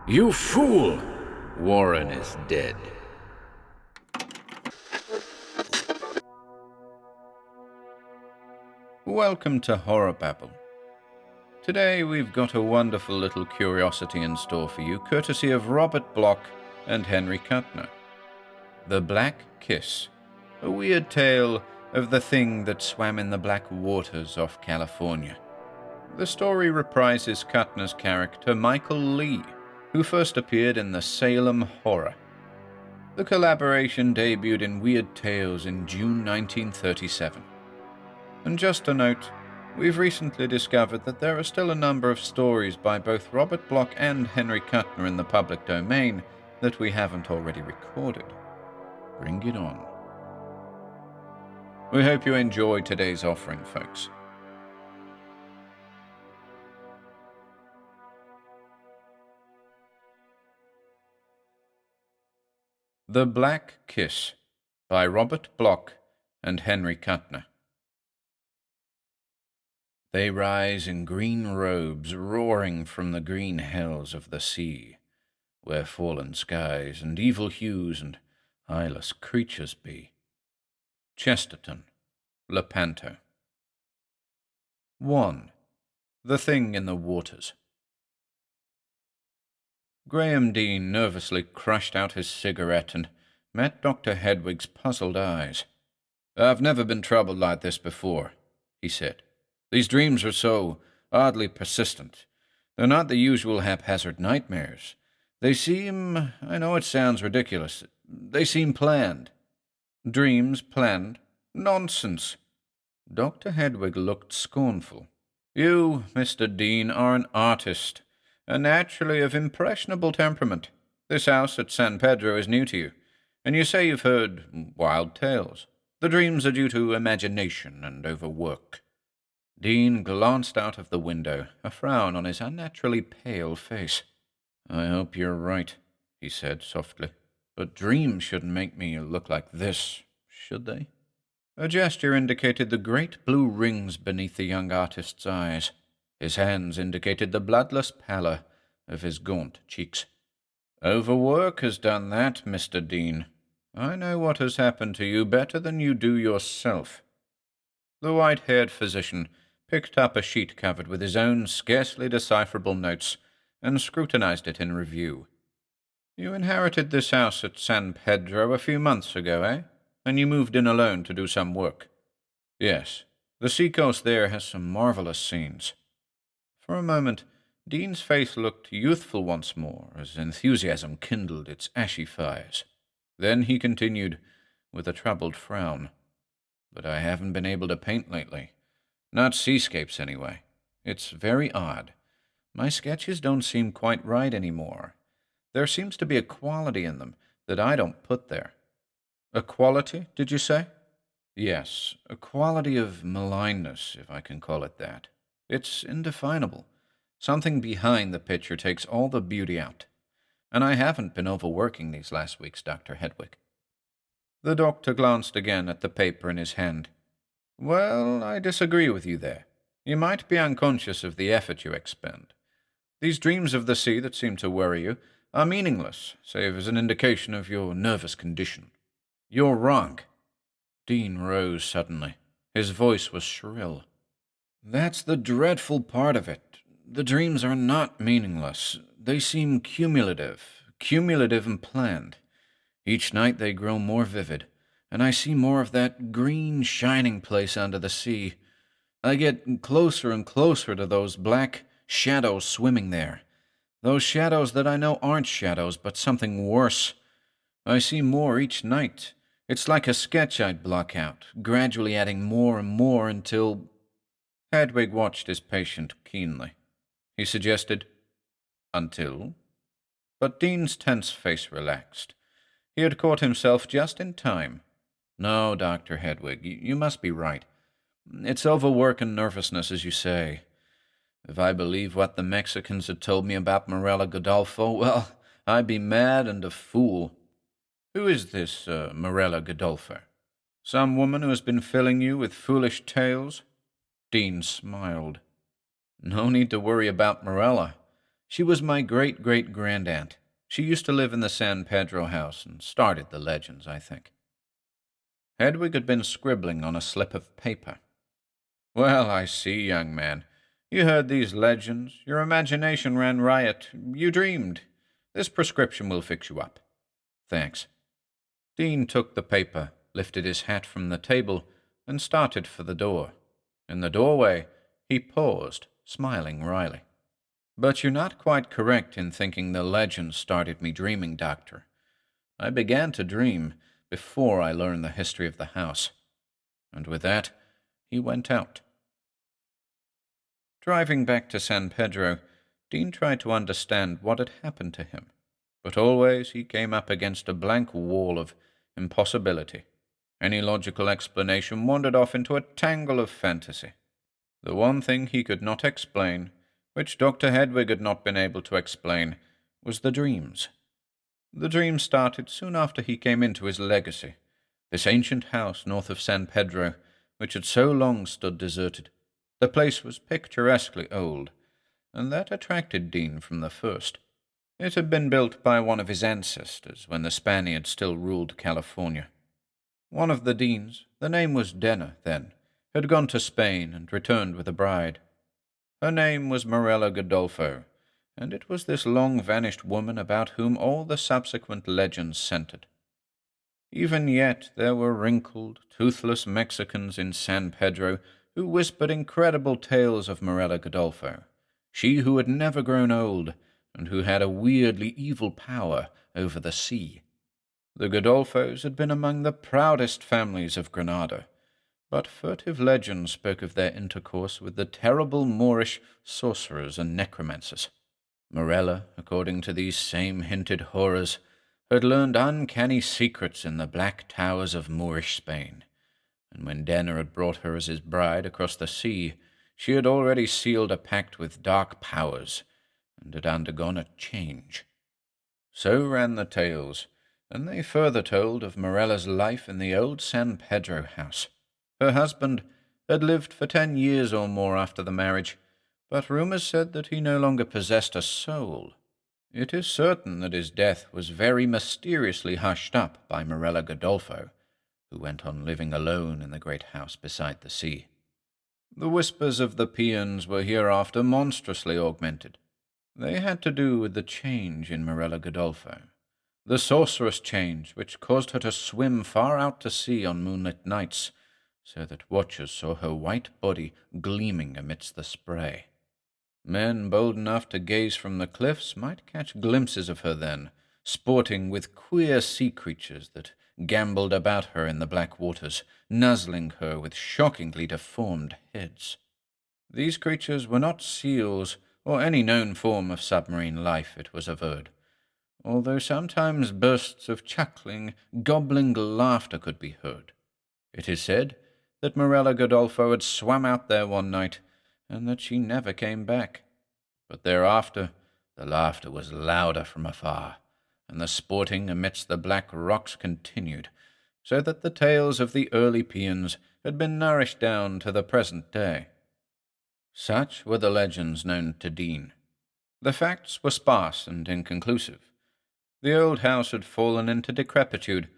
You fool! Warren is dead. Welcome to HorrorBabble. Today we've got a wonderful little curiosity in store for you, courtesy of Robert Bloch and Henry Kuttner. The Black Kiss, a weird tale of the thing that swam in the black waters off California. The story reprises Kuttner's character Michael Lee, who first appeared in the Salem Horror. The collaboration debuted in Weird Tales in June 1937. And just a note, we've recently discovered that there are still a number of stories by both Robert Bloch and Henry Kuttner in the public domain that we haven't already recorded. Bring it on. We hope you enjoy today's offering, folks. The Black Kiss by Robert Bloch and Henry Kuttner. They rise in green robes roaring from the green hells of the sea, where fallen skies and evil hues and eyeless creatures be. Chesterton, Lepanto. 1. The Thing in the Waters. Graham Dean nervously crushed out his cigarette and met Dr. Hedwig's puzzled eyes. "I've never been troubled like this before," he said. "These dreams are so oddly persistent. They're not the usual haphazard nightmares. They seem, I know it sounds ridiculous, they seem planned." "Dreams planned? Nonsense." Dr. Hedwig looked scornful. "You, Mr. Dean, are an artist, and naturally of impressionable temperament. This house at San Pedro is new to you, and you say you've heard wild tales. The dreams are due to imagination and overwork." Dean glanced out of the window, a frown on his unnaturally pale face. "I hope you're right," he said softly. "But dreams shouldn't make me look like this, should they?" A gesture indicated the great blue rings beneath the young artist's eyes. His hands indicated the bloodless pallor of his gaunt cheeks. "Overwork has done that, Mr. Dean. I know what has happened to you better than you do yourself." The white-haired physician picked up a sheet covered with his own scarcely decipherable notes and scrutinized it in review. "You inherited this house at San Pedro a few months ago, eh? And you moved in alone to do some work?" "Yes. The seacoast there has some marvelous scenes." For a moment, Dean's face looked youthful once more, as enthusiasm kindled its ashy fires. Then he continued, with a troubled frown, "But I haven't been able to paint lately. Not seascapes, anyway. It's very odd. My sketches don't seem quite right anymore. There seems to be a quality in them that I don't put there." "A quality, did you say?" "Yes, a quality of malignness, if I can call it that. It's indefinable. Something behind the picture takes all the beauty out. And I haven't been overworking these last weeks, Dr. Hedwig." The doctor glanced again at the paper in his hand. "Well, I disagree with you there. You might be unconscious of the effort you expend. These dreams of the sea that seem to worry you are meaningless, save as an indication of your nervous condition." "You're wrong." Dean rose suddenly. His voice was shrill. "That's the dreadful part of it. The dreams are not meaningless. They seem cumulative and planned. Each night they grow more vivid, and I see more of that green, shining place under the sea. I get closer and closer to those black shadows swimming there. Those shadows that I know aren't shadows, but something worse. I see more each night. It's like a sketch I'd block out, gradually adding more and more until—" Hedwig watched his patient keenly. He suggested, "Until?" But Dean's tense face relaxed. He had caught himself just in time. "No, Dr. Hedwig, you must be right. It's overwork and nervousness, as you say. If I believe what the Mexicans had told me about Morella Godolpho, well, I'd be mad and a fool." "Who is this Morella Godolpho? Some woman who has been filling you with foolish tales?" Dean smiled. "No need to worry about Morella. She was my great-great-grandaunt. She used to live in the San Pedro house and started the legends, I think." Hedwig had been scribbling on a slip of paper. "Well, I see, young man. You heard these legends. Your imagination ran riot. You dreamed. This prescription will fix you up." "Thanks." Dean took the paper, lifted his hat from the table, and started for the door. In the doorway, he paused, smiling wryly. "But you're not quite correct in thinking the legends started me dreaming, Doctor. I began to dream before I learned the history of the house." And with that, he went out. Driving back to San Pedro, Dean tried to understand what had happened to him, but always he came up against a blank wall of impossibility. Any logical explanation wandered off into a tangle of fantasy. The one thing he could not explain, which Dr. Hedwig had not been able to explain, was the dreams. The dreams started soon after he came into his legacy, this ancient house north of San Pedro, which had so long stood deserted. The place was picturesquely old, and that attracted Dean from the first. It had been built by one of his ancestors when the Spaniards still ruled California. One of the Deans, the name was Denner then, had gone to Spain and returned with a bride. Her name was Morella Godolpho, and it was this long-vanished woman about whom all the subsequent legends centered. Even yet there were wrinkled, toothless Mexicans in San Pedro who whispered incredible tales of Morella Godolpho, she who had never grown old and who had a weirdly evil power over the sea. The Godolphos had been among the proudest families of Granada, but furtive legends spoke of their intercourse with the terrible Moorish sorcerers and necromancers. Morella, according to these same hinted horrors, had learned uncanny secrets in the black towers of Moorish Spain, and when Denner had brought her as his bride across the sea, she had already sealed a pact with dark powers, and had undergone a change. So ran the tales, and they further told of Morella's life in the old San Pedro house. Her husband had lived for 10 years or more after the marriage, but rumors said that he no longer possessed a soul. It is certain that his death was very mysteriously hushed up by Morella Godolpho, who went on living alone in the great house beside the sea. The whispers of the peons were hereafter monstrously augmented. They had to do with the change in Morella Godolpho, the sorcerous change which caused her to swim far out to sea on moonlit nights, so that watchers saw her white body gleaming amidst the spray. Men bold enough to gaze from the cliffs might catch glimpses of her then, sporting with queer sea creatures that gamboled about her in the black waters, nuzzling her with shockingly deformed heads. These creatures were not seals or any known form of submarine life, it was averred, although sometimes bursts of chuckling, gobbling laughter could be heard. It is said that Morella Godolpho had swam out there one night, and that she never came back. But thereafter the laughter was louder from afar, and the sporting amidst the black rocks continued, so that the tales of the early peons had been nourished down to the present day. Such were the legends known to Dean. The facts were sparse and inconclusive. The old house had fallen into decrepitude,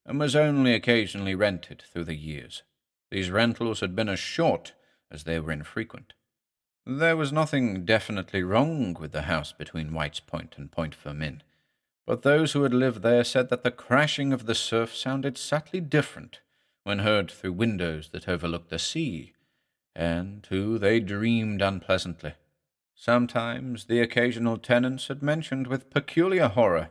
and was only occasionally rented through the years. These rentals had been as short as they were infrequent. There was nothing definitely wrong with the house between White's Point and Point Fermin, but those who had lived there said that the crashing of the surf sounded subtly different when heard through windows that overlooked the sea, and, too, they dreamed unpleasantly. Sometimes the occasional tenants had mentioned with peculiar horror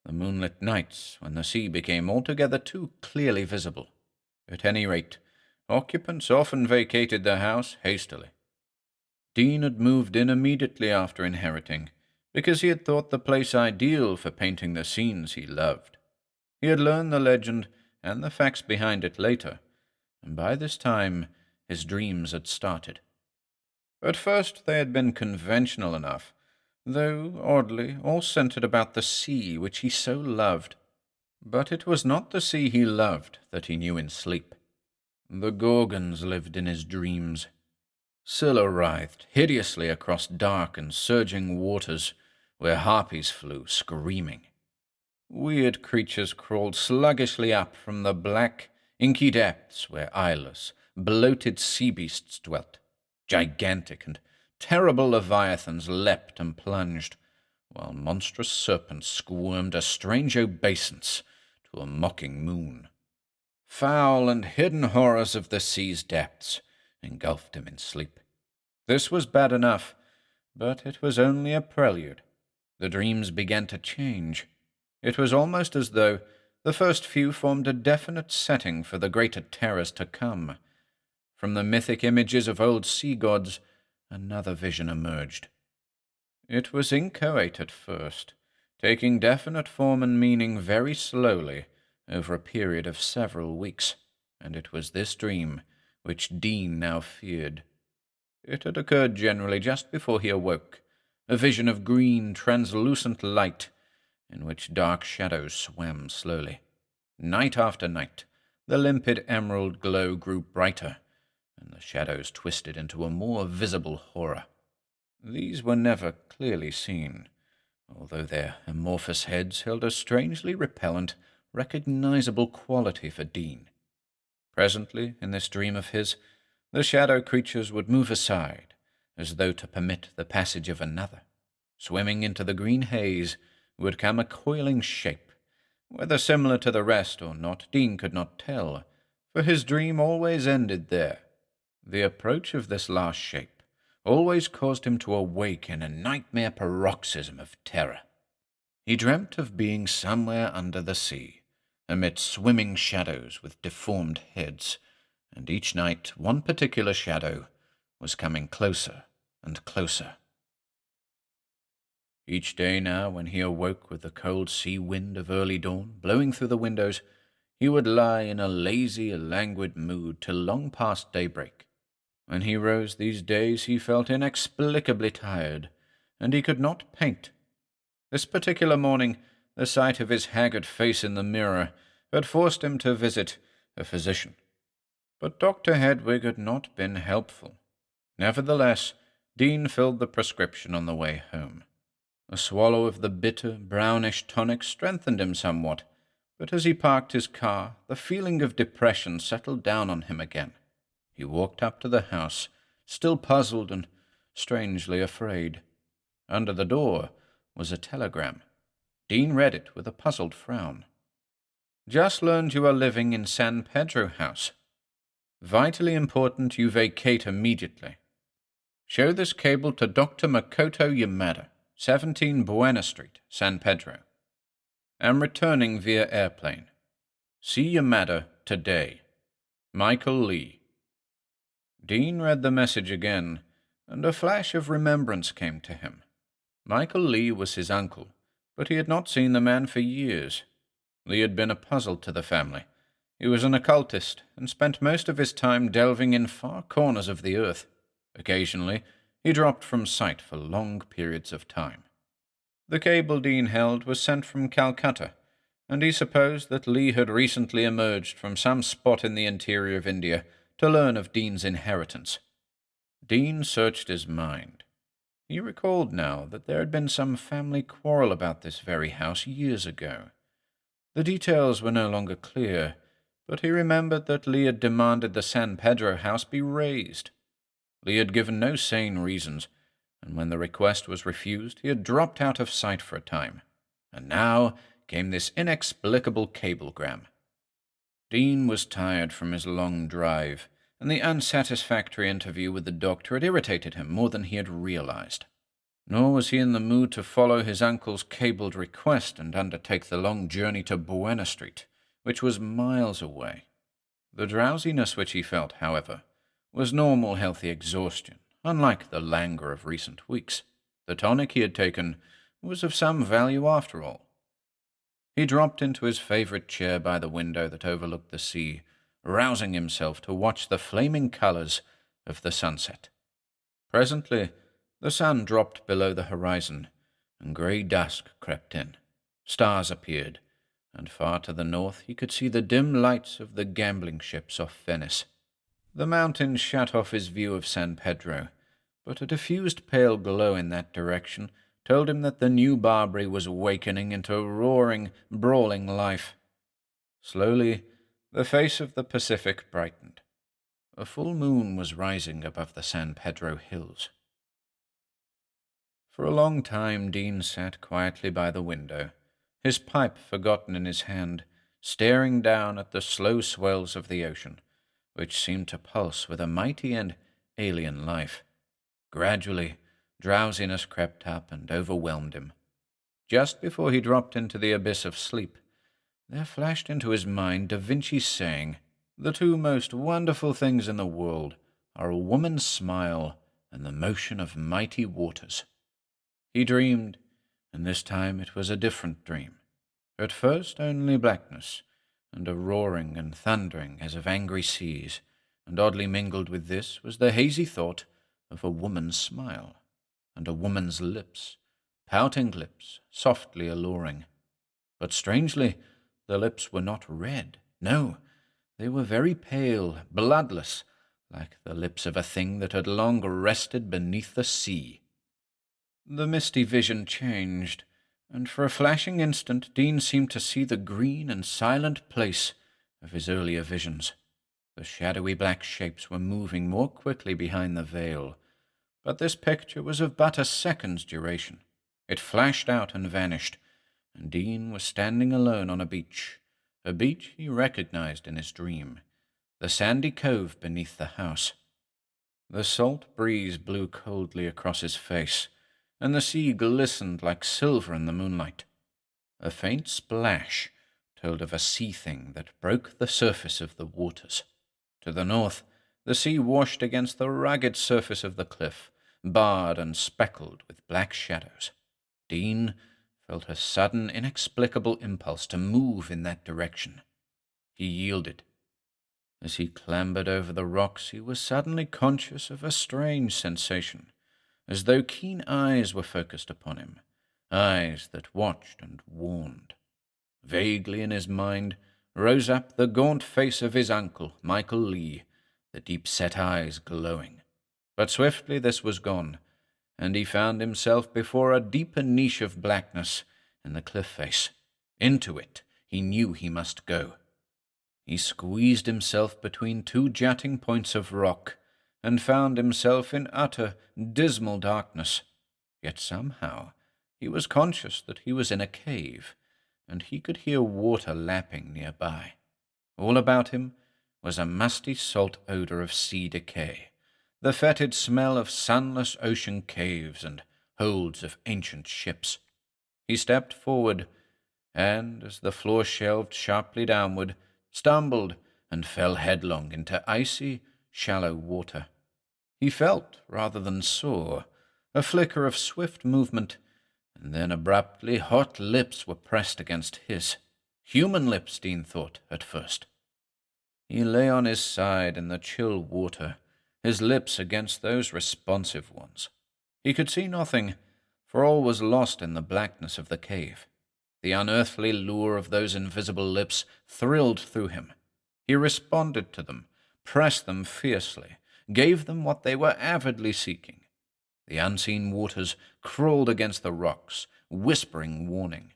the moonlit nights when the sea became altogether too clearly visible. At any rate, occupants often vacated the house hastily. Dean had moved in immediately after inheriting, because he had thought the place ideal for painting the scenes he loved. He had learned the legend and the facts behind it later, and by this time his dreams had started. At first they had been conventional enough, though, oddly, all centered about the sea which he so loved. But it was not the sea he loved that he knew in sleep. The Gorgons lived in his dreams. Scylla writhed hideously across dark and surging waters, where harpies flew, screaming. Weird creatures crawled sluggishly up from the black, inky depths where eyeless, bloated sea beasts dwelt. Gigantic and terrible leviathans leapt and plunged, while monstrous serpents squirmed a strange obeisance to a mocking moon. Foul and hidden horrors of the sea's depths engulfed him in sleep. This was bad enough, but it was only a prelude. The dreams began to change. It was almost as though the first few formed a definite setting for the greater terrors to come. From the mythic images of old sea gods, another vision emerged. It was inchoate at first, taking definite form and meaning very slowly over a period of several weeks, and it was this dream which Dean now feared. It had occurred generally just before he awoke, a vision of green, translucent light in which dark shadows swam slowly. Night after night, the limpid emerald glow grew brighter, and the shadows twisted into a more visible horror. These were never clearly seen, although their amorphous heads held a strangely repellent, recognizable quality for Dean. Presently, in this dream of his, the shadow creatures would move aside, as though to permit the passage of another. Swimming into the green haze would come a coiling shape. Whether similar to the rest or not, Dean could not tell, for his dream always ended there. The approach of this last shape always caused him to awake in a nightmare paroxysm of terror. He dreamt of being somewhere under the sea, amid swimming shadows with deformed heads, and each night one particular shadow was coming closer and closer. Each day now, when he awoke with the cold sea wind of early dawn blowing through the windows, he would lie in a lazy, languid mood till long past daybreak. When he rose these days he felt inexplicably tired, and he could not paint. This particular morning, the sight of his haggard face in the mirror had forced him to visit a physician. But Dr. Hedwig had not been helpful. Nevertheless, Dean filled the prescription on the way home. A swallow of the bitter, brownish tonic strengthened him somewhat, but as he parked his car, the feeling of depression settled down on him again. He walked up to the house, still puzzled and strangely afraid. Under the door was a telegram. Dean read it with a puzzled frown. "Just learned you are living in San Pedro House. Vitally important you vacate immediately. Show this cable to Dr. Makoto Yamada, 17 Buena Street, San Pedro. Am returning via airplane. See Yamada today. Michael Lee." Dean read the message again, and a flash of remembrance came to him. Michael Lee was his uncle, but he had not seen the man for years. Lee had been a puzzle to the family. He was an occultist, and spent most of his time delving in far corners of the earth. Occasionally, he dropped from sight for long periods of time. The cable Dean held was sent from Calcutta, and he supposed that Lee had recently emerged from some spot in the interior of India to learn of Dean's inheritance. Dean searched his mind. He recalled now that there had been some family quarrel about this very house years ago. The details were no longer clear, but he remembered that Lee had demanded the San Pedro house be razed. Lee had given no sane reasons, and when the request was refused, he had dropped out of sight for a time. And now came this inexplicable cablegram. Dean was tired from his long drive, and the unsatisfactory interview with the doctor had irritated him more than he had realized. Nor was he in the mood to follow his uncle's cabled request and undertake the long journey to Buena Street, which was miles away. The drowsiness which he felt, however, was normal, healthy exhaustion, unlike the languor of recent weeks. The tonic he had taken was of some value after all. He dropped into his favorite chair by the window that overlooked the sea, rousing himself to watch the flaming colors of the sunset. Presently, the sun dropped below the horizon, and grey dusk crept in. Stars appeared, and far to the north he could see the dim lights of the gambling ships off Venice. The mountains shut off his view of San Pedro, but a diffused pale glow in that direction told him that the new Barbary was awakening into a roaring, brawling life. Slowly, the face of the Pacific brightened. A full moon was rising above the San Pedro hills. For a long time Dean sat quietly by the window, his pipe forgotten in his hand, staring down at the slow swells of the ocean, which seemed to pulse with a mighty and alien life. Gradually, drowsiness crept up and overwhelmed him. Just before he dropped into the abyss of sleep, there flashed into his mind Da Vinci's saying, "The two most wonderful things in the world are a woman's smile and the motion of mighty waters." He dreamed, and this time it was a different dream. At first only blackness, and a roaring and thundering as of angry seas, and oddly mingled with this was the hazy thought of a woman's smile, and a woman's lips, pouting lips, softly alluring. But strangely, the lips were not red. No, they were very pale, bloodless, like the lips of a thing that had long rested beneath the sea. The misty vision changed, and for a flashing instant Dean seemed to see the green and silent place of his earlier visions. The shadowy black shapes were moving more quickly behind the veil, but this picture was of but a second's duration. It flashed out and vanished, and Dean was standing alone on a beach he recognized in his dream, the sandy cove beneath the house. The salt breeze blew coldly across his face, and the sea glistened like silver in the moonlight. A faint splash told of a sea thing that broke the surface of the waters. To the north, the sea washed against the rugged surface of the cliff, barred and speckled with black shadows. Dean felt a sudden, inexplicable impulse to move in that direction. He yielded. As he clambered over the rocks, he was suddenly conscious of a strange sensation, as though keen eyes were focused upon him, eyes that watched and warned. Vaguely in his mind rose up the gaunt face of his uncle, Michael Lee, the deep-set eyes glowing. But swiftly this was gone, and he found himself before a deeper niche of blackness in the cliff face. Into it he knew he must go. He squeezed himself between two jutting points of rock, and found himself in utter, dismal darkness. Yet somehow he was conscious that he was in a cave, and he could hear water lapping nearby. All about him was a musty salt odor of sea decay, the fetid smell of sunless ocean caves and holds of ancient ships. He stepped forward, and, as the floor shelved sharply downward, stumbled and fell headlong into icy, shallow water. He felt, rather than saw, a flicker of swift movement, and then abruptly hot lips were pressed against his. Human lips, Dean thought, at first. He lay on his side in the chill water, his lips against those responsive ones. He could see nothing, for all was lost in the blackness of the cave. The unearthly lure of those invisible lips thrilled through him. He responded to them, pressed them fiercely, gave them what they were avidly seeking. The unseen waters crawled against the rocks, whispering warning.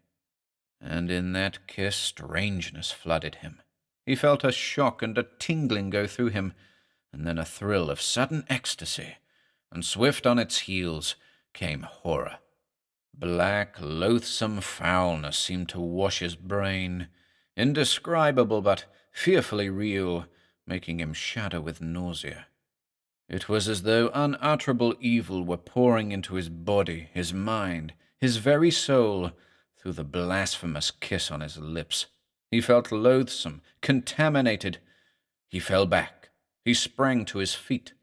And in that kiss strangeness flooded him. He felt a shock and a tingling go through him, and then a thrill of sudden ecstasy, and swift on its heels came horror. Black, loathsome foulness seemed to wash his brain, indescribable but fearfully real, making him shudder with nausea. It was as though unutterable evil were pouring into his body, his mind, his very soul, through the blasphemous kiss on his lips. He felt loathsome, contaminated. He fell back. He sprang to his feet.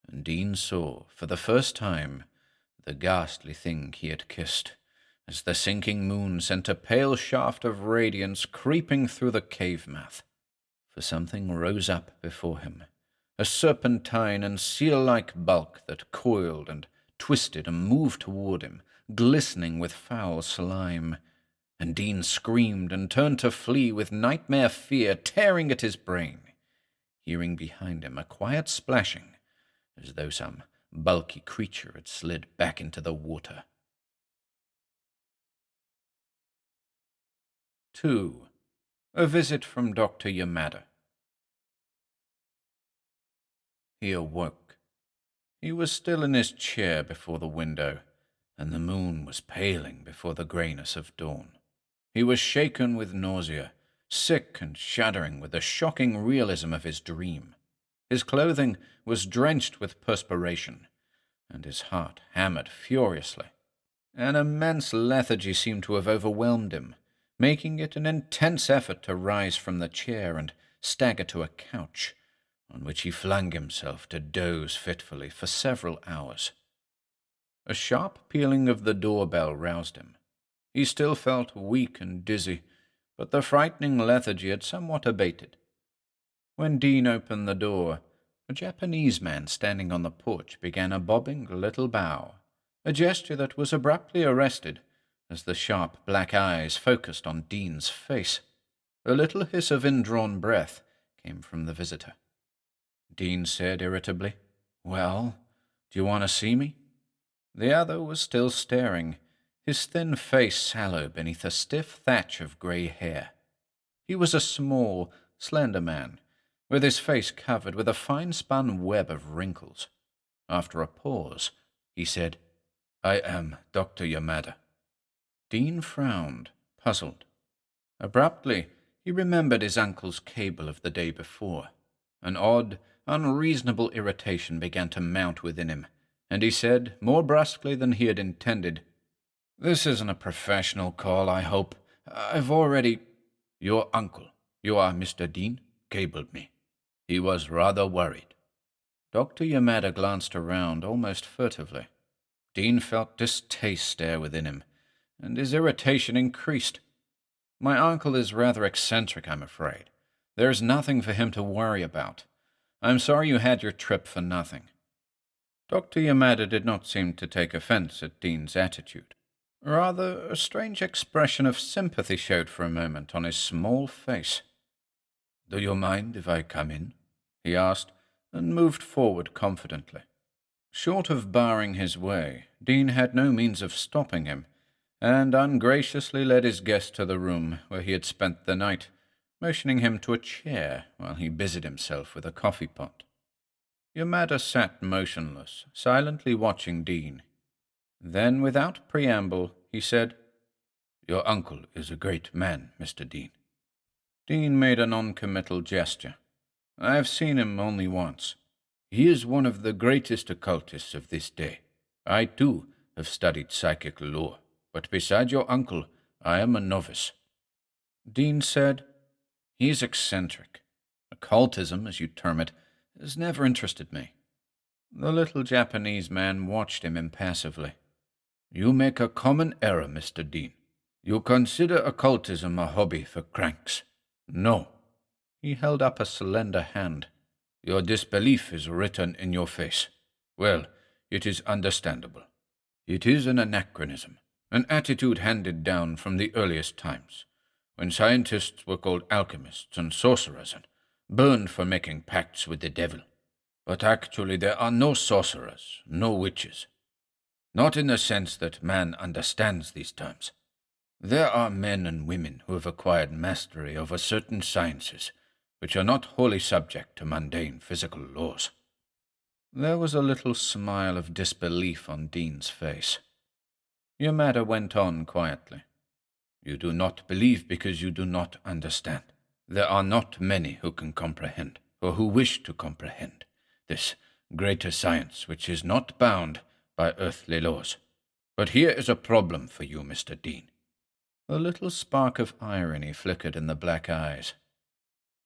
And Dean saw, for the first time, the ghastly thing he had kissed, as the sinking moon sent a pale shaft of radiance creeping through the cave mouth. For something rose up before him, a serpentine and seal-like bulk that coiled and twisted and moved toward him, glistening with foul slime. And Dean screamed and turned to flee with nightmare fear tearing at his brain, hearing behind him a quiet splashing, as though some bulky creature had slid back into the water. 2. A visit from Doctor Yamada. He awoke. He was still in his chair before the window, and the moon was paling before the greyness of dawn. He was shaken with nausea, sick and shuddering with the shocking realism of his dream. His clothing was drenched with perspiration, and his heart hammered furiously. An immense lethargy seemed to have overwhelmed him, making it an intense effort to rise from the chair and stagger to a couch, on which he flung himself to doze fitfully for several hours. A sharp pealing of the doorbell roused him. He still felt weak and dizzy, but the frightening lethargy had somewhat abated. When Dean opened the door, a Japanese man standing on the porch began a bobbing little bow, a gesture that was abruptly arrested as the sharp black eyes focused on Dean's face. A little hiss of indrawn breath came from the visitor. Dean said irritably, "Well, do you want to see me?" The other was still staring, his thin face sallow beneath a stiff thatch of grey hair. He was a small, slender man, with his face covered with a fine-spun web of wrinkles. After a pause, he said, "I am Dr. Yamada." Dean frowned, puzzled. Abruptly, he remembered his uncle's cable of the day before. An odd, unreasonable irritation began to mount within him, and he said, more brusquely than he had intended, "This isn't a professional call, I hope. I've already—" "Your uncle, you are Mr. Dean, cabled me. He was rather worried." Dr. Yamada glanced around almost furtively. Dean felt distaste stare within him, and his irritation increased. "My uncle is rather eccentric, I'm afraid. There's nothing for him to worry about. I'm sorry you had your trip for nothing." Dr. Yamada did not seem to take offense at Dean's attitude. Rather, a strange expression of sympathy showed for a moment on his small face. "Do you mind if I come in?" he asked, and moved forward confidently. Short of barring his way, Dean had no means of stopping him, and ungraciously led his guest to the room where he had spent the night, motioning him to a chair while he busied himself with a coffee pot. Yamada sat motionless, silently watching Dean. Then, without preamble, he said, "Your uncle is a great man, Mr. Dean." Dean made a non-committal gesture. "I have seen him only once. He is one of the greatest occultists of this day. I, too, have studied psychic lore, but beside your uncle, I am a novice." Dean said, "He is eccentric. Occultism, as you term it, has never interested me." The little Japanese man watched him impassively. "You make a common error, Mr. Dean. You consider occultism a hobby for cranks. No." He held up a slender hand. "Your disbelief is written in your face. Well, it is understandable. It is an anachronism, an attitude handed down from the earliest times, when scientists were called alchemists and sorcerers and burned for making pacts with the devil. But actually there are no sorcerers, no witches. Not in the sense that man understands these terms. There are men and women who have acquired mastery over certain sciences, which are not wholly subject to mundane physical laws." There was a little smile of disbelief on Dean's face. Yamada went on quietly. "You do not believe because you do not understand. There are not many who can comprehend, or who wish to comprehend, this greater science which is not bound by earthly laws. But here is a problem for you, Mr. Dean." A little spark of irony flickered in the black eyes.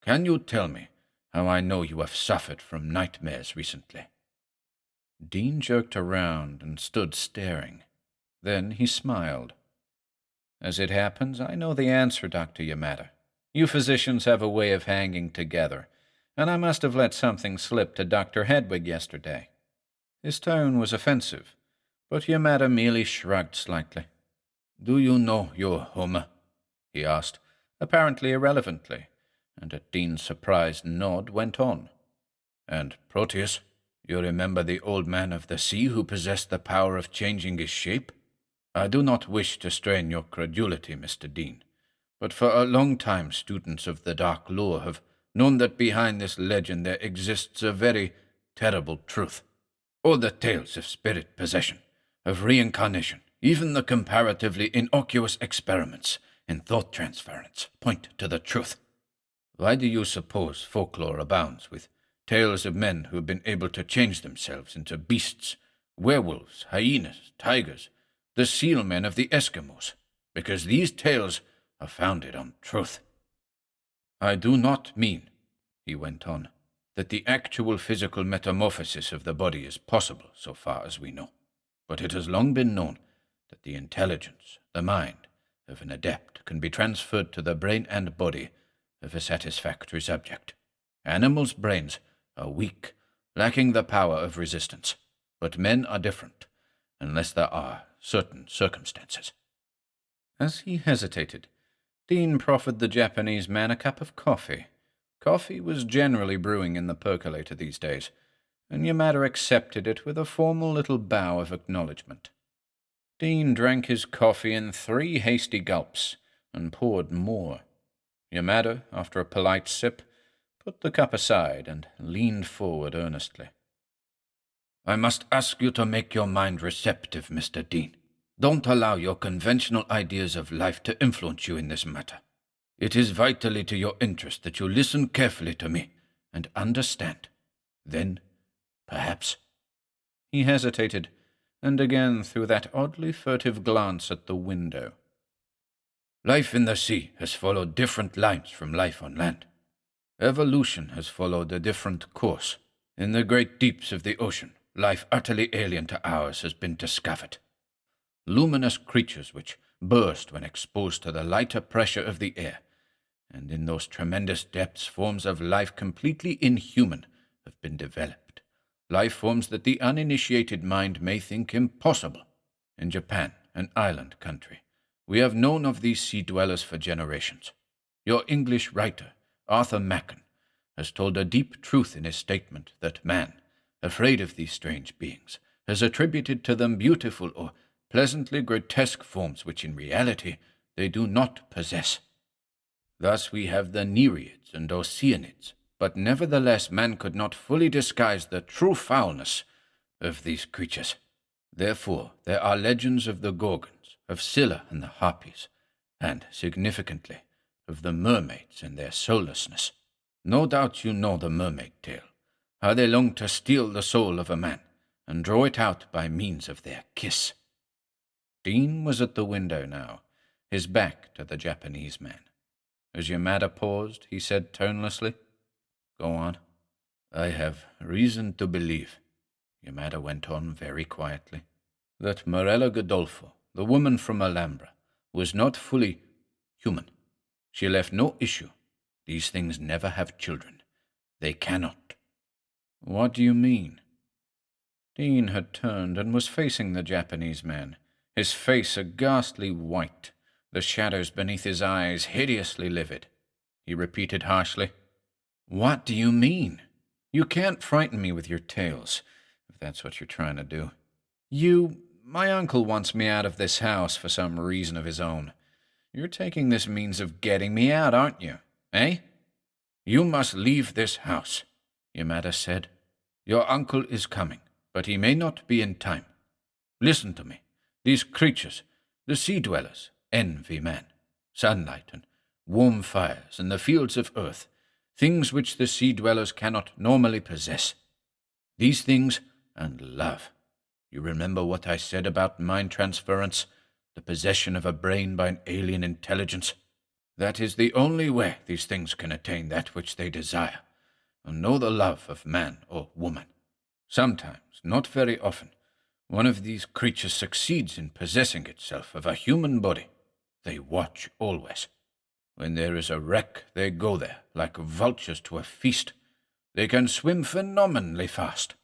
"Can you tell me how I know you have suffered from nightmares recently?" Dean jerked around and stood staring. Then he smiled. "As it happens, I know the answer, Dr. Yamada. You physicians have a way of hanging together, and I must have let something slip to Dr. Hedwig yesterday." His tone was offensive, but Yamada merely shrugged slightly. "Do you know your Homer?" he asked, apparently irrelevantly, and at Dean's surprised nod went on. "And Proteus, you remember the old man of the sea who possessed the power of changing his shape? I do not wish to strain your credulity, Mr. Dean, but for a long time students of the dark lore have known that behind this legend there exists a very terrible truth. All the tales of spirit possession, of reincarnation, even the comparatively innocuous experiments in thought transference point to the truth. Why do you suppose folklore abounds with tales of men who have been able to change themselves into beasts, werewolves, hyenas, tigers, the seal men of the Eskimos? Because these tales are founded on truth. I do not mean, he went on, that the actual physical metamorphosis of the body is possible so far as we know, but it has long been known that the intelligence, the mind, of an adept can be transferred to the brain and body of a satisfactory subject. Animals' brains are weak, lacking the power of resistance, but men are different, unless there are certain circumstances. As he hesitated, Dean proffered the Japanese man a cup of coffee. Coffee was generally brewing in the percolator these days, and Yamada accepted it with a formal little bow of acknowledgment. Dean drank his coffee in 3 hasty gulps, and poured more. Yamada, after a polite sip, put the cup aside and leaned forward earnestly. I must ask you to make your mind receptive, Mr. Dean. Don't allow your conventional ideas of life to influence you in this matter. It is vitally to your interest that you listen carefully to me and understand. Then, perhaps. He hesitated, and again threw that oddly furtive glance at the window. Life in the sea has followed different lines from life on land. Evolution has followed a different course. In the great deeps of the ocean, life utterly alien to ours has been discovered. Luminous creatures which burst when exposed to the lighter pressure of the air, and in those tremendous depths forms of life completely inhuman have been developed. Life forms that the uninitiated mind may think impossible. In Japan, an island country, we have known of these sea dwellers for generations. Your English writer, Arthur Machen, has told a deep truth in his statement that man, afraid of these strange beings, has attributed to them beautiful or pleasantly grotesque forms which in reality they do not possess. Thus we have the Nereids and Oceanids, but nevertheless man could not fully disguise the true foulness of these creatures. Therefore there are legends of the Gorgons, of Scylla and the Harpies, and, significantly, of the mermaids and their soullessness. No doubt you know the mermaid tale, how they long to steal the soul of a man and draw it out by means of their kiss. Dean was at the window now, his back to the Japanese man. As Yamada paused, he said tonelessly, Go on. I have reason to believe, Yamada went on very quietly, that Morella Godolpho, the woman from Alhambra, was not fully human. She left no issue. These things never have children. They cannot. What do you mean? Dean had turned and was facing the Japanese man, his face a ghastly white, the shadows beneath his eyes hideously livid. He repeated harshly, What do you mean? You can't frighten me with your tales, if that's what you're trying to do. My uncle wants me out of this house for some reason of his own. You're taking this means of getting me out, aren't you? Eh? You must leave this house, Yamada said. Your uncle is coming, but he may not be in time. Listen to me. These creatures, the sea dwellers, envy man, sunlight and warm fires and the fields of earth, things which the sea dwellers cannot normally possess. These things and love. You remember what I said about mind transference, the possession of a brain by an alien intelligence? That is the only way these things can attain that which they desire, and know the love of man or woman. Sometimes, not very often, one of these creatures succeeds in possessing itself of a human body. They watch always. When there is a wreck, they go there, like vultures to a feast. They can swim phenomenally fast.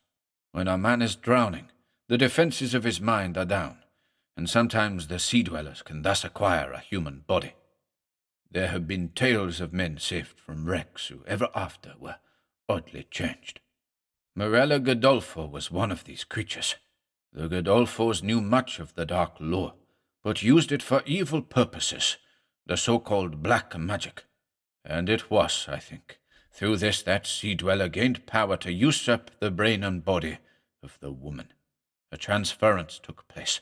When a man is drowning, the defenses of his mind are down, and sometimes the sea dwellers can thus acquire a human body. There have been tales of men saved from wrecks who ever after were oddly changed. Morella Godolpho was one of these creatures. The Godolphos knew much of the dark lore, but used it for evil purposes, the so-called black magic. And it was, I think, through this that sea-dweller gained power to usurp the brain and body of the woman. A transference took place.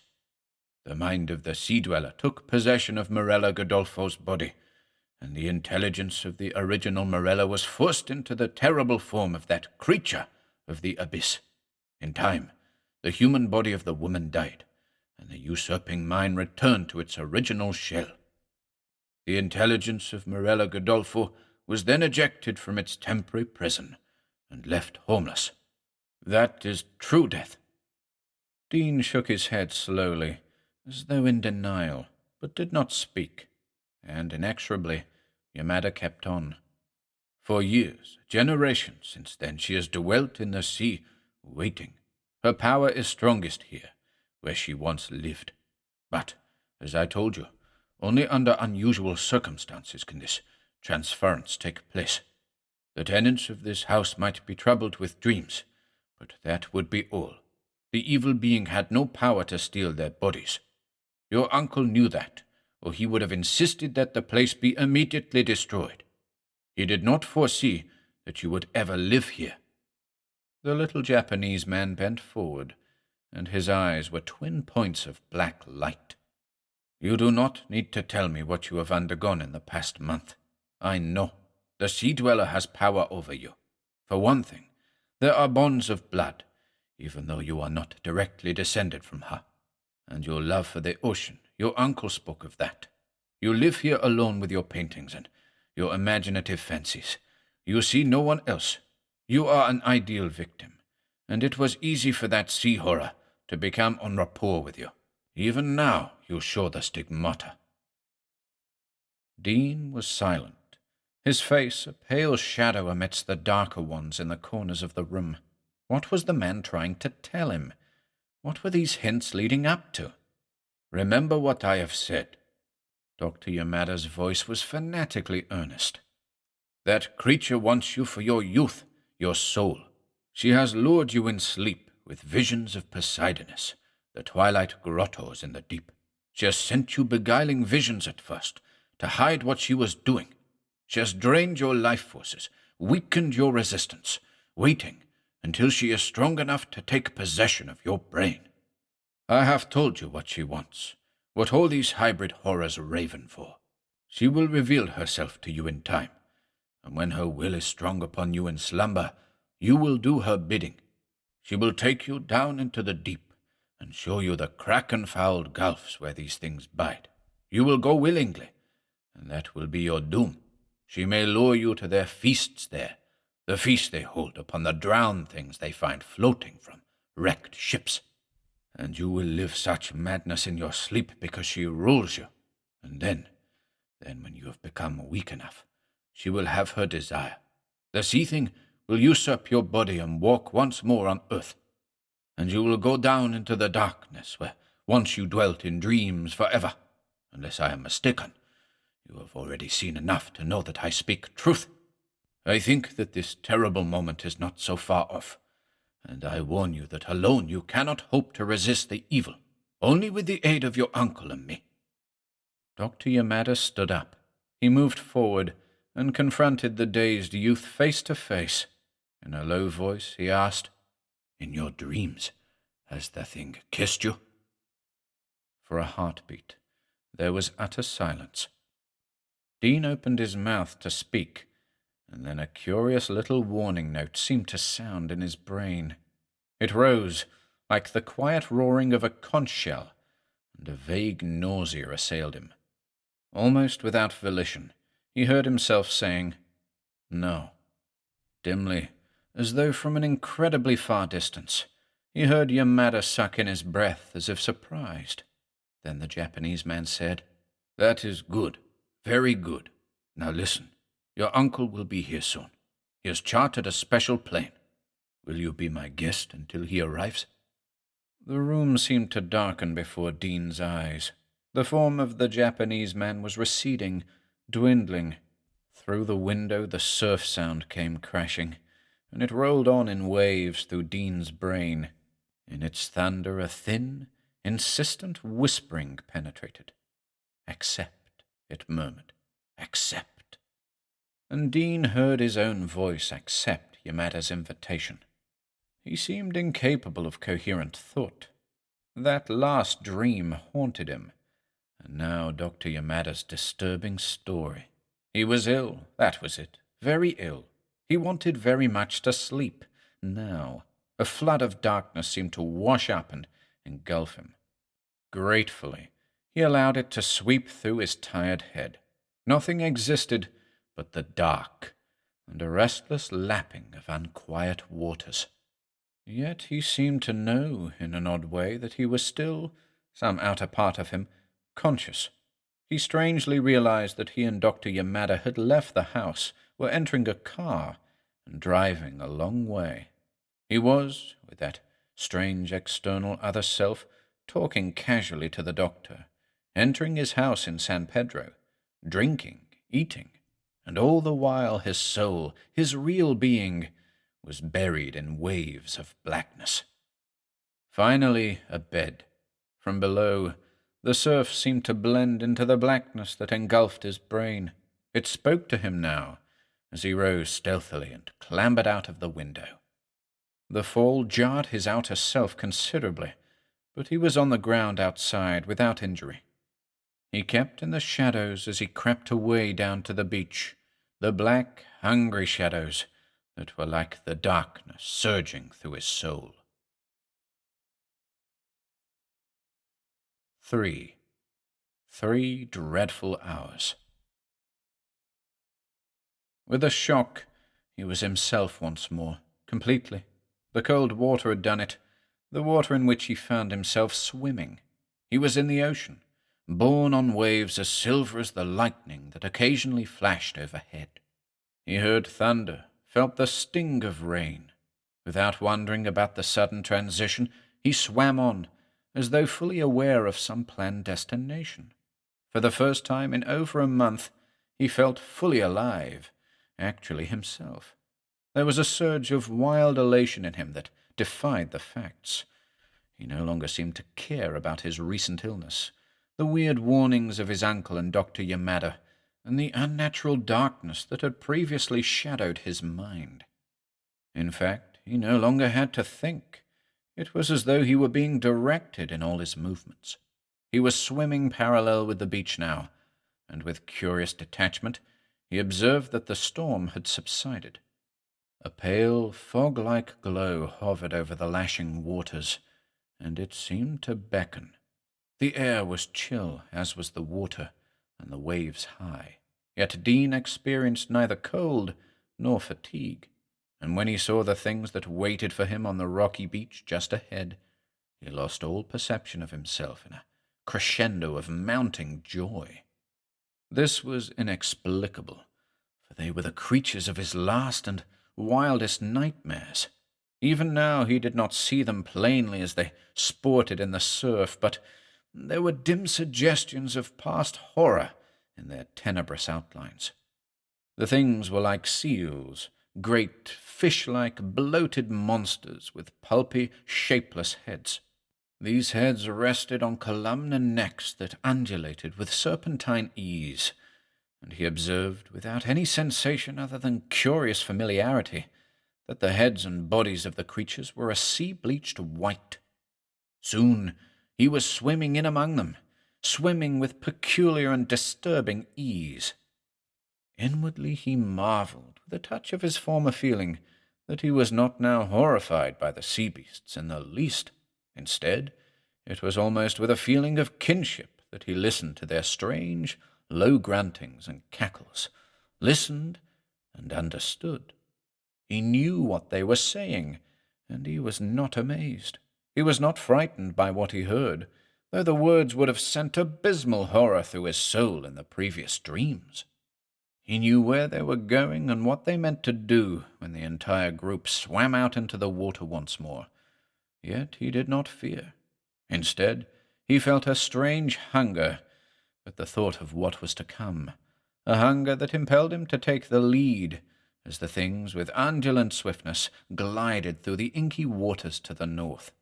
The mind of the sea-dweller took possession of Morella Godolfo's body, and the intelligence of the original Morella was forced into the terrible form of that creature of the abyss. In time, the human body of the woman died, and the usurping mind returned to its original shell. The intelligence of Morella Godolfo was then ejected from its temporary prison and left homeless. That is true death." Dean shook his head slowly, as though in denial, but did not speak, and inexorably Yamada kept on. "For years, generations since then, she has dwelt in the sea, waiting. Her power is strongest here, where she once lived. But, as I told you, only under unusual circumstances can this transference take place. The tenants of this house might be troubled with dreams, but that would be all. The evil being had no power to steal their bodies. Your uncle knew that, or he would have insisted that the place be immediately destroyed. He did not foresee that you would ever live here." The little Japanese man bent forward, and his eyes were twin points of black light. "You do not need to tell me what you have undergone in the past month. I know. The sea-dweller has power over you. For one thing, there are bonds of blood, even though you are not directly descended from her. And your love for the ocean, your uncle spoke of that. You live here alone with your paintings and your imaginative fancies. You see no one else. You are an ideal victim, and it was easy for that sea horror to become en rapport with you. Even now you show the stigmata." Dean was silent, his face a pale shadow amidst the darker ones in the corners of the room. What was the man trying to tell him? What were these hints leading up to? "Remember what I have said." Dr. Yamada's voice was fanatically earnest. "That creature wants you for your youth, your soul. She has lured you in sleep with visions of Poseidonus, the twilight grottos in the deep. She has sent you beguiling visions at first, to hide what she was doing. She has drained your life forces, weakened your resistance, waiting until she is strong enough to take possession of your brain. I have told you what she wants, what all these hybrid horrors raven for. She will reveal herself to you in time, and when her will is strong upon you in slumber, you will do her bidding. She will take you down into the deep and show you the kraken-fouled gulfs where these things bide. You will go willingly, and that will be your doom. She may lure you to their feasts there, the feast they hold upon the drowned things they find floating from wrecked ships. And you will live such madness in your sleep because she rules you. And then when you have become weak enough, she will have her desire. The sea thing will usurp your body and walk once more on earth. And you will go down into the darkness where once you dwelt in dreams forever. Unless I am mistaken, you have already seen enough to know that I speak truth. I think that this terrible moment is not so far off, and I warn you that alone you cannot hope to resist the evil, only with the aid of your uncle and me." Dr. Yamada stood up. He moved forward and confronted the dazed youth face to face. In a low voice he asked, "In your dreams, has the thing kissed you?" For a heartbeat, there was utter silence. Dean opened his mouth to speak, and then a curious little warning note seemed to sound in his brain. It rose, like the quiet roaring of a conch shell, and a vague nausea assailed him. Almost without volition, he heard himself saying, "No." Dimly, as though from an incredibly far distance, he heard Yamada suck in his breath as if surprised. Then the Japanese man said, "That is good, very good. Now listen. Your uncle will be here soon. He has chartered a special plane. Will you be my guest until he arrives?" The room seemed to darken before Dean's eyes. The form of the Japanese man was receding, dwindling. Through the window the surf sound came crashing, and it rolled on in waves through Dean's brain. In its thunder a thin, insistent whispering penetrated. "Accept. it murmured. Accept. And Dean heard his own voice accept Yamada's invitation. He seemed incapable of coherent thought. That last dream haunted him, and now Dr. Yamada's disturbing story. He was ill, that was it, very ill. He wanted very much to sleep. Now, a flood of darkness seemed to wash up and engulf him. Gratefully, he allowed it to sweep through his tired head. Nothing existed but the dark and a restless lapping of unquiet waters. Yet he seemed to know, in an odd way, that he was still, some outer part of him, conscious. He strangely realized that he and Dr. Yamada had left the house, were entering a car, and driving a long way. He was, with that strange external other self, talking casually to the doctor, entering his house in San Pedro, drinking, eating, and all the while his soul, his real being, was buried in waves of blackness. Finally, a bed. From below, the surf seemed to blend into the blackness that engulfed his brain. It spoke to him now, as he rose stealthily and clambered out of the window. The fall jarred his outer self considerably, but he was on the ground outside without injury. He kept in the shadows as he crept away down to the beach, the black, hungry shadows that were like the darkness surging through his soul. 3 dreadful hours. With a shock, he was himself once more, completely. The cold water had done it, the water in which he found himself swimming. He was in the ocean, borne on waves as silver as the lightning that occasionally flashed overhead. He heard thunder, felt the sting of rain. Without wondering about the sudden transition, he swam on, as though fully aware of some planned destination. For the first time in over a month, he felt fully alive, actually himself. There was a surge of wild elation in him that defied the facts. He no longer seemed to care about his recent illness, the weird warnings of his uncle and Dr. Yamada, and the unnatural darkness that had previously shadowed his mind. In fact, he no longer had to think. It was as though he were being directed in all his movements. He was swimming parallel with the beach now, and with curious detachment he observed that the storm had subsided. A pale, fog-like glow hovered over the lashing waters, and it seemed to beckon. The air was chill, as was the water, and the waves high. Yet Dean experienced neither cold nor fatigue, and when he saw the things that waited for him on the rocky beach just ahead, he lost all perception of himself in a crescendo of mounting joy. This was inexplicable, for they were the creatures of his last and wildest nightmares. Even now he did not see them plainly as they sported in the surf, but there were dim suggestions of past horror in their tenebrous outlines. The things were like seals, great, fish-like, bloated monsters with pulpy, shapeless heads. These heads rested on columnar necks that undulated with serpentine ease, and he observed, without any sensation other than curious familiarity, that the heads and bodies of the creatures were a sea-bleached white. Soon he was swimming in among them, swimming with peculiar and disturbing ease. Inwardly he marveled, with a touch of his former feeling, that he was not now horrified by the sea beasts in the least. Instead, it was almost with a feeling of kinship that he listened to their strange, low gruntings and cackles, listened and understood. He knew what they were saying, and he was not amazed. He was not frightened by what he heard, though the words would have sent abysmal horror through his soul in the previous dreams. He knew where they were going and what they meant to do when the entire group swam out into the water once more. Yet he did not fear. Instead, he felt a strange hunger at the thought of what was to come, a hunger that impelled him to take the lead as the things with undulant swiftness glided through the inky waters to the north.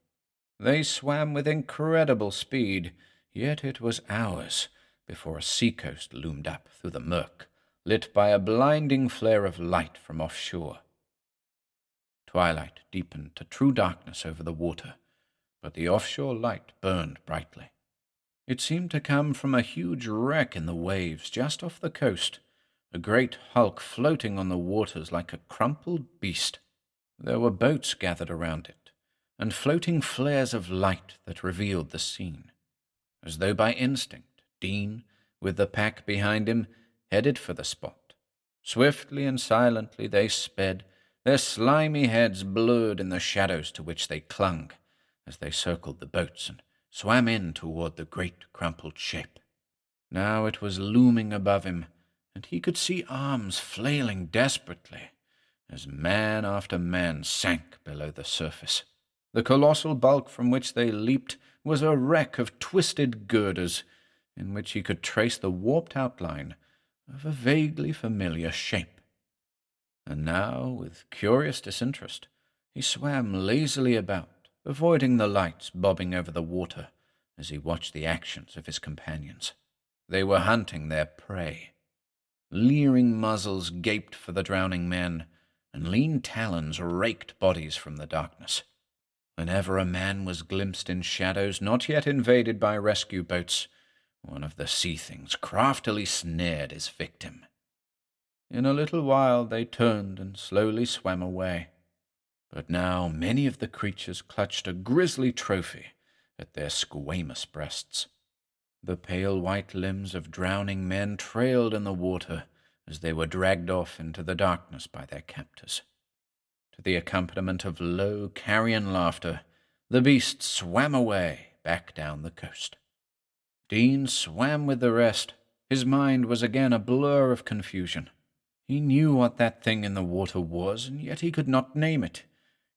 They swam with incredible speed, yet it was hours before a seacoast loomed up through the murk, lit by a blinding flare of light from offshore. Twilight deepened to true darkness over the water, but the offshore light burned brightly. It seemed to come from a huge wreck in the waves just off the coast, a great hulk floating on the waters like a crumpled beast. There were boats gathered around it, and floating flares of light that revealed the scene. As though by instinct, Dean, with the pack behind him, headed for the spot. Swiftly and silently they sped, their slimy heads blurred in the shadows to which they clung, as they circled the boats and swam in toward the great crumpled shape. Now it was looming above him, and he could see arms flailing desperately, as man after man sank below the surface. The colossal bulk from which they leaped was a wreck of twisted girders, in which he could trace the warped outline of a vaguely familiar shape. And now, with curious disinterest, he swam lazily about, avoiding the lights bobbing over the water as he watched the actions of his companions. They were hunting their prey. Leering muzzles gaped for the drowning men, and lean talons raked bodies from the darkness. Whenever a man was glimpsed in shadows not yet invaded by rescue boats, one of the sea things craftily snared his victim. In a little while they turned and slowly swam away. But now many of the creatures clutched a grisly trophy at their squamous breasts. The pale white limbs of drowning men trailed in the water as they were dragged off into the darkness by their captors. To the accompaniment of low, carrion laughter, the beast swam away back down the coast. Dean swam with the rest. His mind was again a blur of confusion. He knew what that thing in the water was, and yet he could not name it.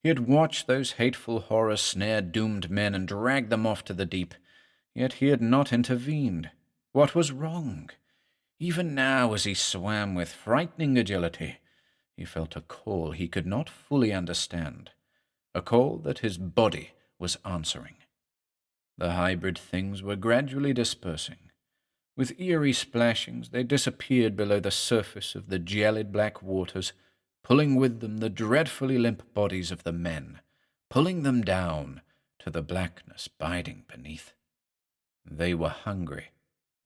He had watched those hateful horrors snare doomed men and drag them off to the deep, yet he had not intervened. What was wrong? Even now, as he swam with frightening agility, he felt a call he could not fully understand, a call that his body was answering. The hybrid things were gradually dispersing. With eerie splashings, they disappeared below the surface of the gelid black waters, pulling with them the dreadfully limp bodies of the men, pulling them down to the blackness biding beneath. They were hungry.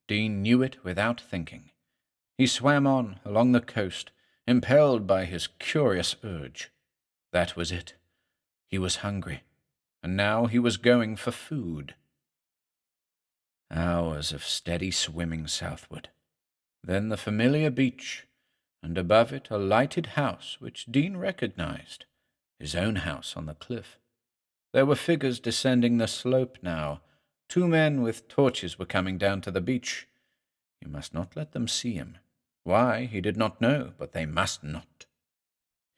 Dean knew it without thinking. He swam on along the coast, impelled by his curious urge. That was it. He was hungry, and now he was going for food. Hours of steady swimming southward. Then the familiar beach, and above it a lighted house which Dean recognized, his own house on the cliff. There were figures descending the slope now. 2 men with torches were coming down to the beach. He must not let them see him. Why, he did not know, but they must not.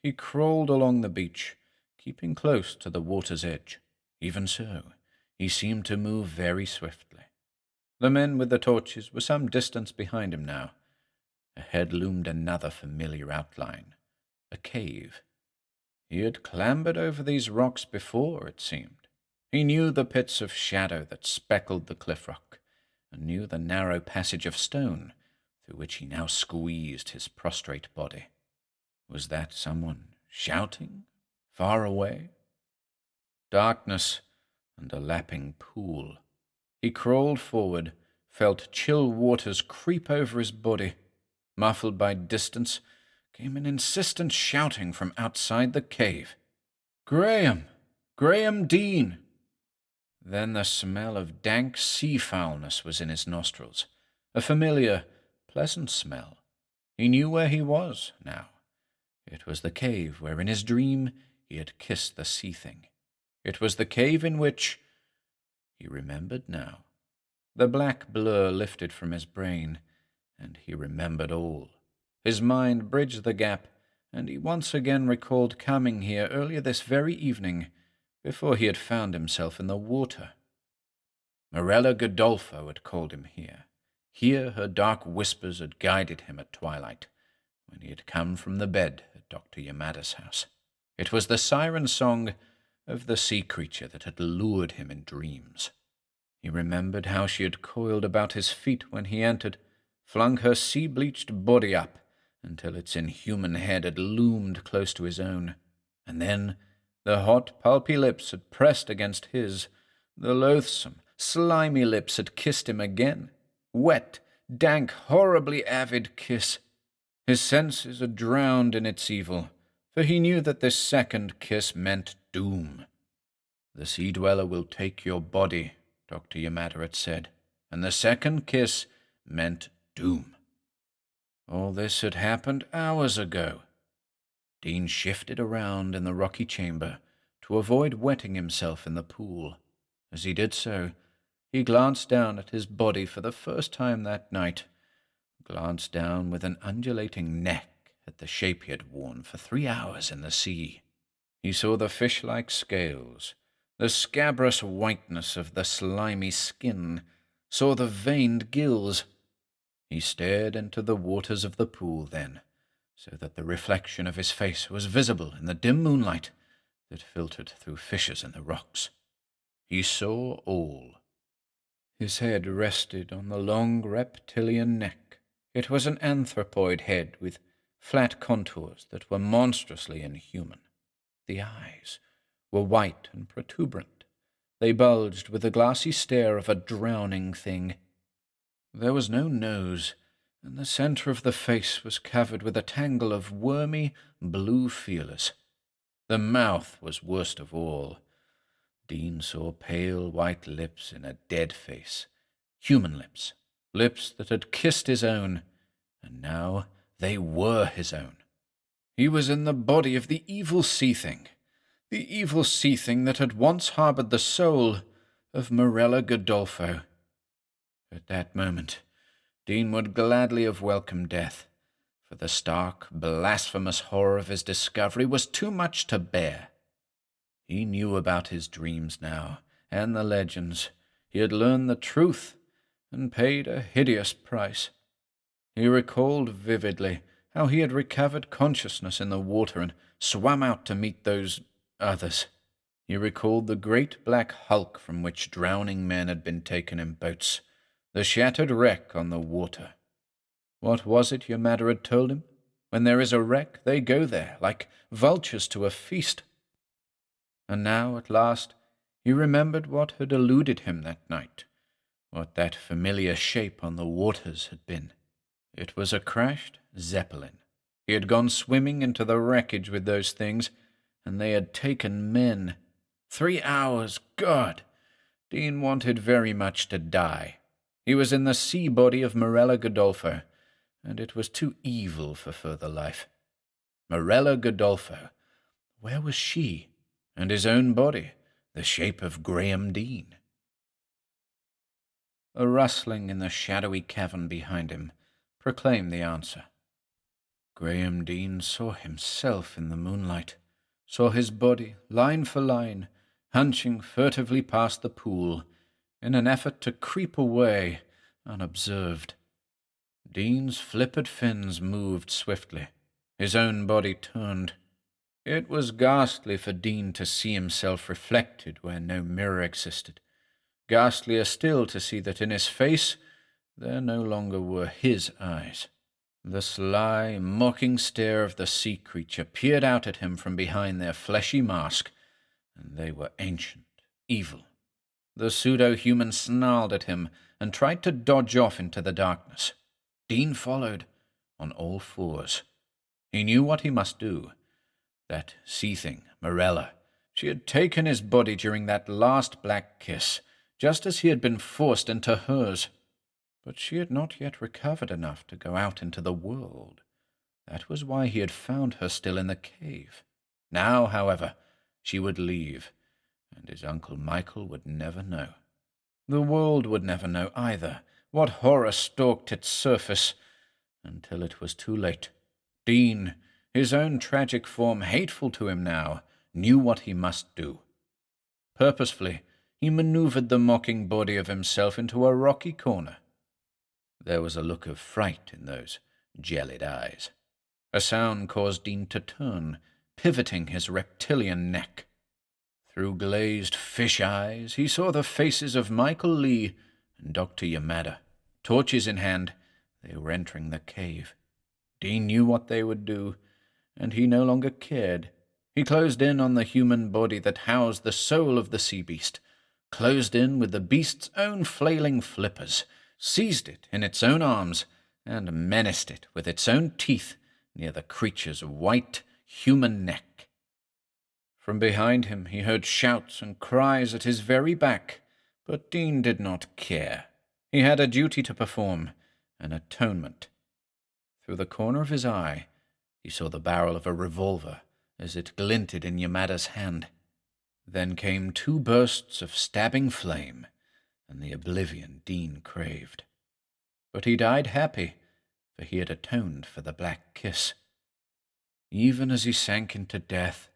He crawled along the beach, keeping close to the water's edge. Even so, he seemed to move very swiftly. The men with the torches were some distance behind him now. Ahead loomed another familiar outline, a cave. He had clambered over these rocks before, it seemed. He knew the pits of shadow that speckled the cliff rock, and knew the narrow passage of stone through which he now squeezed his prostrate body. Was that someone shouting, far away? Darkness and a lapping pool. He crawled forward, felt chill waters creep over his body. Muffled by distance, came an insistent shouting from outside the cave. "Graham! Graham Dean!" Then the smell of dank sea foulness was in his nostrils, a familiar, pleasant smell. He knew where he was now. It was the cave where in his dream he had kissed the sea thing. It was the cave in which... He remembered now. The black blur lifted from his brain, and he remembered all. His mind bridged the gap, and he once again recalled coming here earlier this very evening, before he had found himself in the water. Morella Godolpho had called him here. Here her dark whispers had guided him at twilight, when he had come from the bed at Doctor Yamada's house. It was the siren song of the sea creature that had lured him in dreams. He remembered how she had coiled about his feet when he entered, flung her sea-bleached body up until its inhuman head had loomed close to his own, and then the hot, pulpy lips had pressed against his. The loathsome, slimy lips had kissed him again. Wet, dank, horribly avid kiss. His senses had drowned in its evil, for he knew that this second kiss meant doom. "The Sea Dweller will take your body," Dr. Yamada had said, and the second kiss meant doom. All this had happened hours ago. Dean shifted around in the rocky chamber to avoid wetting himself in the pool. As he did so, he glanced down at his body for the first time that night, glanced down with an undulating neck at the shape he had worn for 3 hours in the sea. He saw the fish-like scales, the scabrous whiteness of the slimy skin, saw the veined gills. He stared into the waters of the pool then, so that the reflection of his face was visible in the dim moonlight that filtered through fissures in the rocks. He saw all. His head rested on the long reptilian neck. It was an anthropoid head with flat contours that were monstrously inhuman. The eyes were white and protuberant. They bulged with the glassy stare of a drowning thing. There was no nose, and the center of the face was covered with a tangle of wormy blue feelers. The mouth was worst of all. Dean saw pale white lips in a dead face, human lips, lips that had kissed his own, and now they were his own. He was in the body of the evil sea-thing that had once harbored the soul of Morella Godolpho. At that moment, Dean would gladly have welcomed death, for the stark, blasphemous horror of his discovery was too much to bear. He knew about his dreams now, and the legends. He had learned the truth, and paid a hideous price. He recalled vividly how he had recovered consciousness in the water and swam out to meet those others. He recalled the great black hulk from which drowning men had been taken in boats, the shattered wreck on the water. What was it Yamada had told him? When there is a wreck, they go there, like vultures to a feast. And now, at last, he remembered what had eluded him that night, what that familiar shape on the waters had been. It was a crashed Zeppelin. He had gone swimming into the wreckage with those things, and they had taken men. 3 hours, God! Dean wanted very much to die. He was in the sea body of Morella Godolpho, and it was too evil for further life. Morella Godolpho, where was she? And his own body, the shape of Graham Dean. A rustling in the shadowy cavern behind him proclaimed the answer. Graham Dean saw himself in the moonlight, saw his body, line for line, hunching furtively past the pool, in an effort to creep away unobserved. Dean's flippered fins moved swiftly. His own body turned. It was ghastly for Dean to see himself reflected where no mirror existed. Ghastlier still to see that in his face there no longer were his eyes. The sly, mocking stare of the sea creature peered out at him from behind their fleshy mask, and they were ancient, evil. The pseudo-human snarled at him and tried to dodge off into the darkness. Dean followed, on all fours. He knew what he must do. That sea-thing, Morella, she had taken his body during that last black kiss, just as he had been forced into hers. But she had not yet recovered enough to go out into the world. That was why he had found her still in the cave. Now, however, she would leave, and his Uncle Michael would never know. The world would never know either what horror stalked its surface, until it was too late. Dean, his own tragic form hateful to him now, knew what he must do. Purposefully, he maneuvered the mocking body of himself into a rocky corner. There was a look of fright in those gelid eyes. A sound caused Dean to turn, pivoting his reptilian neck. Through glazed fish eyes he saw the faces of Michael Lee and Doctor Yamada. Torches in hand, they were entering the cave. Dean knew what they would do, and he no longer cared. He closed in on the human body that housed the soul of the sea beast, closed in with the beast's own flailing flippers, seized it in its own arms, and menaced it with its own teeth near the creature's white, human neck. From behind him he heard shouts and cries at his very back, but Dean did not care. He had a duty to perform, an atonement. Through the corner of his eye, he saw the barrel of a revolver as it glinted in Yamada's hand. Then came 2 bursts of stabbing flame, and the oblivion Dean craved. But he died happy, for he had atoned for the black kiss. Even as he sank into death,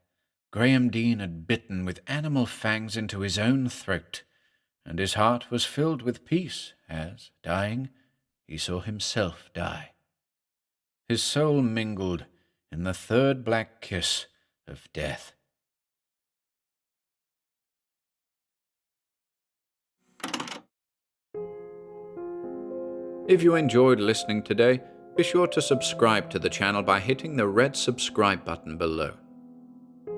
Graham Dean had bitten with animal fangs into his own throat, and his heart was filled with peace as, dying, he saw himself die. His soul mingled in the 3rd black kiss of death. If you enjoyed listening today, be sure to subscribe to the channel by hitting the red subscribe button below.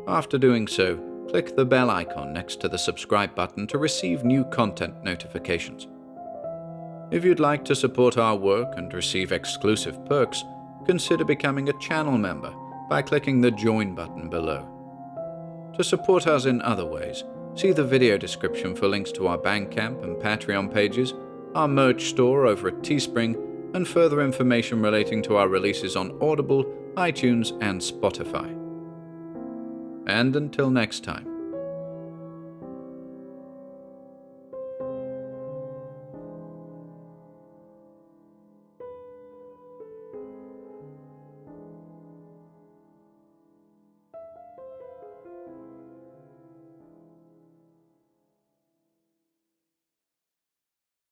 After doing so, click the bell icon next to the subscribe button to receive new content notifications. If you'd like to support our work and receive exclusive perks, consider becoming a channel member by clicking the join button below. To support us in other ways, see the video description for links to our Bandcamp and Patreon pages, our merch store over at Teespring, and further information relating to our releases on Audible, iTunes, and Spotify. And until next time,